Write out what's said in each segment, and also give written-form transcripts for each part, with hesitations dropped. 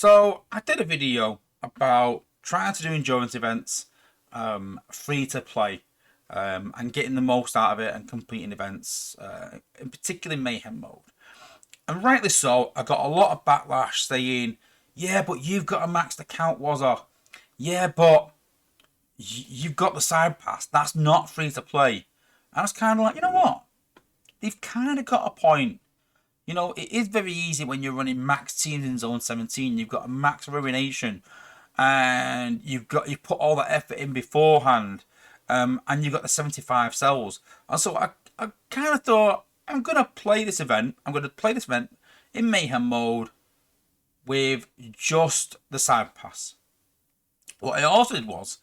So I did a video about trying to do endurance events free to play and getting the most out of it and completing events, in particular mayhem mode. And rightly so, I got a lot of backlash saying, yeah, but you've got a maxed account, Wozza. Yeah, but you've got the side pass. That's not free to play. And I was kind of like, you know what? They've kind of got a point. You know, it is very easy when you're running max teams in Zone 17. You've got a max ruination, and you put all that effort in beforehand, and you've got the 75 cells. And so I kind of thought I'm gonna play this event. I'm gonna play this event in mayhem mode with just the side pass. What I also did was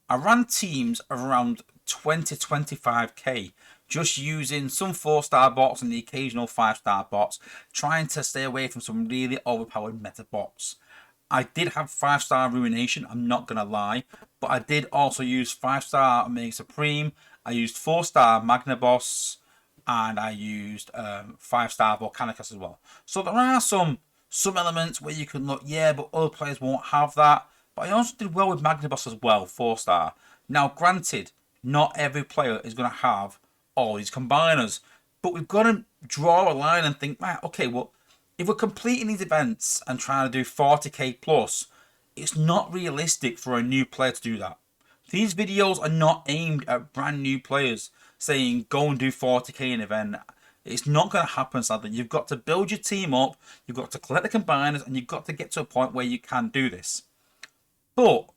I ran teams of around 20-25k, just using some 4-star bots and the occasional 5-star bots, trying to stay away from some really overpowered meta bots. I did have 5-star ruination, I'm not gonna lie, but I did also use 5-star Omega Supreme. I used 4-star Magna Boss, and I used 5-star Volcanicus as well. So there are some elements where you can look, yeah, but other players won't have that. But I also did well with Magna Boss as well, 4-star. Now, granted, not every player is going to have all these combiners, but we've got to draw a line and think, right, okay, well, if we're completing these events and trying to do 40k plus, it's not realistic for a new player to do that. These videos are not aimed at brand new players saying go and do 40k in an event. It's not going to happen, sadly. You've got to build your team up, you've got to collect the combiners, and you've got to get to a point where you can do this. But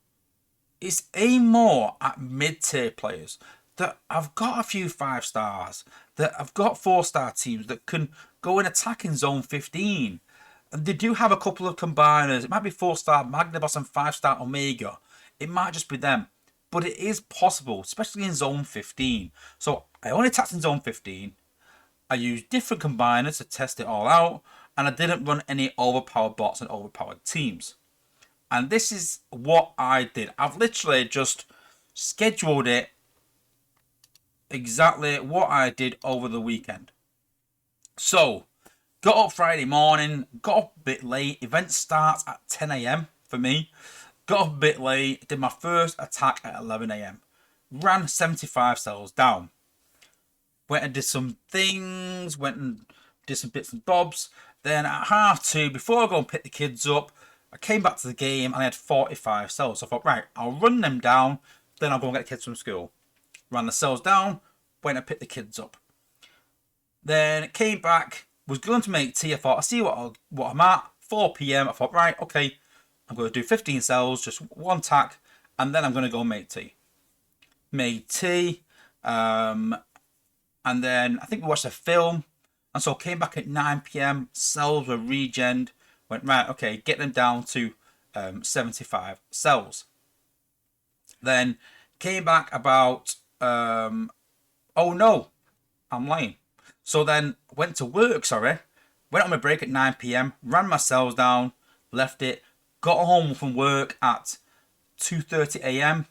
it's aimed more at mid-tier players that have got a few 5-stars, that have got 4-star teams that can go and attack in Zone 15. And they do have a couple of combiners. It might be 4-star Magnaboss and 5-star Omega. It might just be them. But it is possible, especially in Zone 15. So I only attacked in Zone 15. I used different combiners to test it all out. And I didn't run any overpowered bots and overpowered teams. And this is what I did. I've literally just scheduled it exactly what I did over the weekend. So, got up Friday morning, got up a bit late. Event starts at 10 a.m. for me. Got up a bit late, did my first attack at 11 a.m. Ran 75 cells down. Went and did some things, went and did some bits and bobs. Then at 2:30, before I go and pick the kids up, I came back to the game and I had 45 cells. So I thought, right, I'll run them down, then I'll go and get the kids from school. Ran the cells down, went and picked the kids up. Then came back, was going to make tea. I thought, I'll see what I'm at. 4 p.m. I thought, right, okay, I'm going to do 15 cells, just one tack, and then I'm going to go and make tea. Made tea, and then I think we watched a film, and so came back at 9 p.m. Cells were regened. Went, right, okay, get them down to 75 cells. Then came back about, oh no, I'm lying. So then went to work, went on my break at 9 p.m, ran my cells down, left it, got home from work at 2:30 a.m,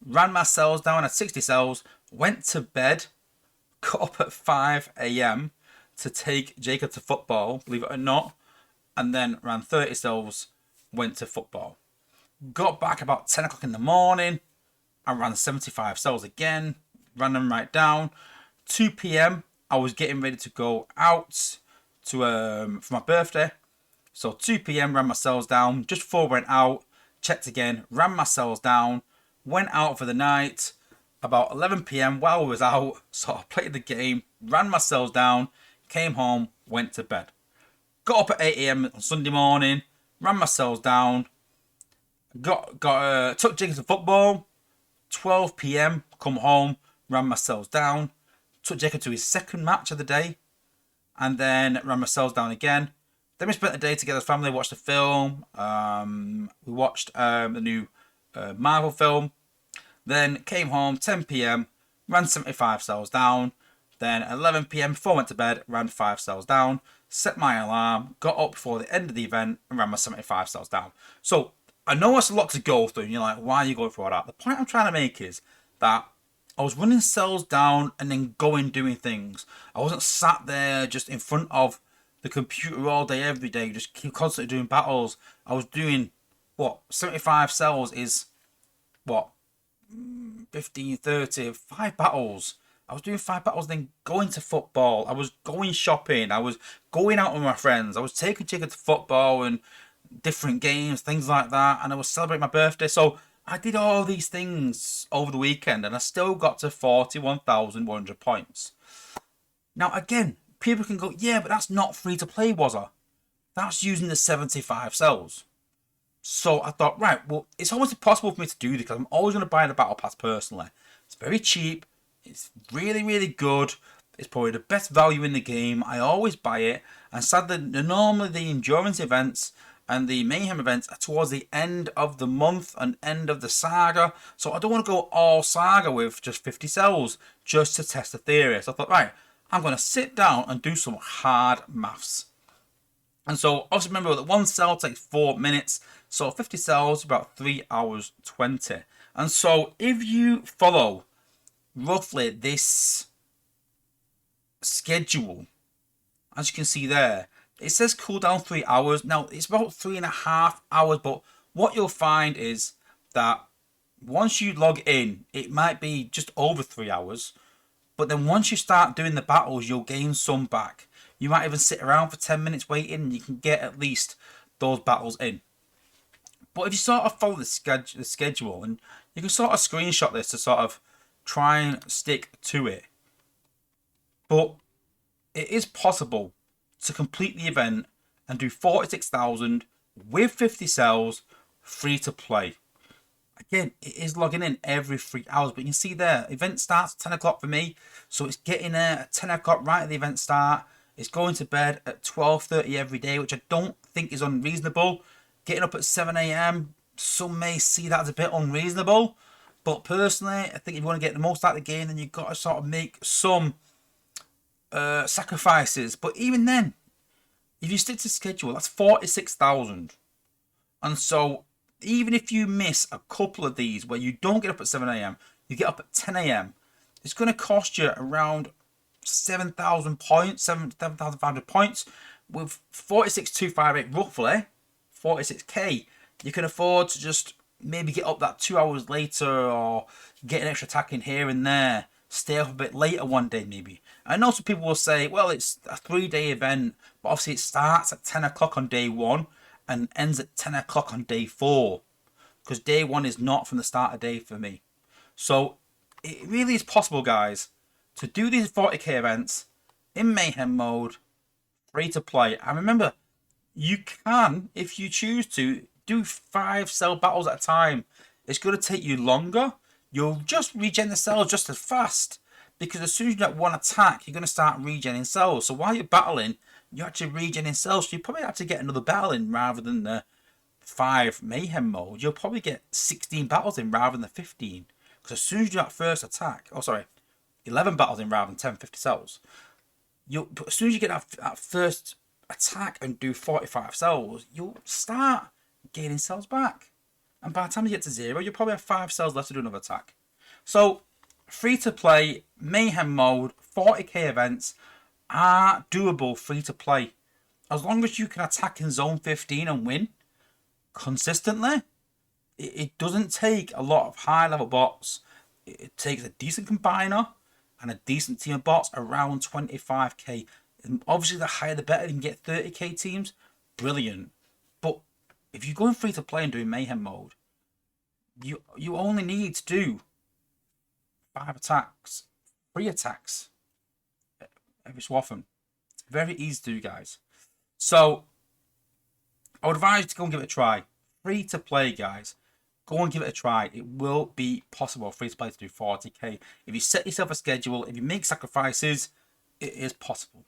ran my cells down at 60 cells, went to bed, got up at 5 a.m. to take Jacob to football, believe it or not, and then ran 30 cells, went to football. Got back about 10 o'clock in the morning, I ran 75 cells again, ran them right down. 2 p.m, I was getting ready to go out to for my birthday. So 2 p.m, ran my cells down. Just before I went out, checked again, ran my cells down, went out for the night. About 11 p.m, while I was out, so I played the game, ran my cells down, came home, went to bed. Got up at 8 a.m. on Sunday morning, ran my cells down, took Jacob to football. 12 p.m, come home, ran my cells down, took Jacob to his second match of the day, and then ran my cells down again. Then we spent the day together as family, watched a film. We watched the new Marvel film. Then came home 10 p.m, ran 75 cells down. Then 11 p.m, before I went to bed, ran 5 cells down, set my alarm, got up before the end of the event, and ran my 75 cells down. So I know it's a lot to go through, and you're like, why are you going through all that? The point I'm trying to make is that I was running cells down and then doing things. I wasn't sat there just in front of the computer all day, every day, just keep constantly doing battles. I was doing, what, 75 cells is, what, 15, 30, 5 battles. I was doing 5 battles, then going to football. I was going shopping. I was going out with my friends. I was taking tickets to football and different games, things like that. And I was celebrating my birthday. So I did all these things over the weekend, and I still got to 41,100 points. Now, again, people can go, yeah, but that's not free to play, Wozza. That's using the 75 cells. So I thought, right, well, it's almost impossible for me to do this because I'm always going to buy the battle pass personally. It's very cheap. It's really, really good. It's probably the best value in the game. I always buy it. And sadly, normally the endurance events and the mayhem events are towards the end of the month and end of the saga. So I don't want to go all saga with just 50 cells just to test the theory. So I thought, right, I'm going to sit down and do some hard maths. And so obviously remember that one cell takes 4 minutes. So 50 cells, about 3 hours 20. And so if you follow roughly this schedule, as you can see there, it says cooldown 3 hours. Now it's about 3.5 hours, but what you'll find is that once you log in, it might be just over 3 hours. But then once you start doing the battles, you'll gain some back. You might even sit around for 10 minutes waiting, and you can get at least those battles in. But if you sort of follow the schedule, and you can sort of screenshot this to sort of try and stick to it. But it is possible to complete the event and do 46,000 with 50 cells free to play. Again, it is logging in every 3 hours, but you can see there, event starts at 10 o'clock for me. So it's getting there at 10 o'clock right at the event start. It's going to bed at 12:30 every day, which I don't think is unreasonable. Getting up at 7 a.m, some may see that as a bit unreasonable. But personally, I think if you want to get the most out of the game, then you've got to sort of make some sacrifices. But even then, if you stick to schedule, that's 46,000. And so even if you miss a couple of these where you don't get up at 7 a.m, you get up at 10 a.m, it's going to cost you around 7,000 points, 7,500 points. With 46,258 roughly, 46k, you can afford to just maybe get up that 2 hours later, or get an extra attack in here and there, stay up a bit later one day maybe. I know some people will say, well, it's a 3-day event, but obviously it starts at 10 o'clock on day 1 and ends at 10 o'clock on day 4, because day 1 is not from the start of day for me. So it really is possible, guys, to do these 40k events in mayhem mode, free to play. And remember, you can, if you choose to, do 5 cell battles at a time. It's going to take you longer. You'll just regen the cells just as fast, because as soon as you get one attack, you're going to start regenning cells. So while you're battling, you're actually regenning cells. So you probably have to get another battle in rather than the 5 mayhem mode. You'll probably get 16 battles in rather than the 15. Because as soon as you do that first attack, 11 battles in rather than 10, 50 cells. As soon as you get that first attack and do 45 cells, you'll start gaining cells back. And by the time you get to 0, you'll probably have 5 cells left to do another attack. So, free to play, mayhem mode, 40k events are doable free to play. As long as you can attack in zone 15 and win consistently, it doesn't take a lot of high level bots. It takes a decent combiner and a decent team of bots around 25k. And obviously, the higher the better. You can get 30k teams, brilliant. But if you're going free to play and doing mayhem mode, you only need to do 5 attacks, 3 attacks every so often. It's very easy to do, guys. So I would advise you to go and give it a try. Free to play, guys. Go and give it a try. It will be possible free to play to do 40k. If you set yourself a schedule, if you make sacrifices, it is possible.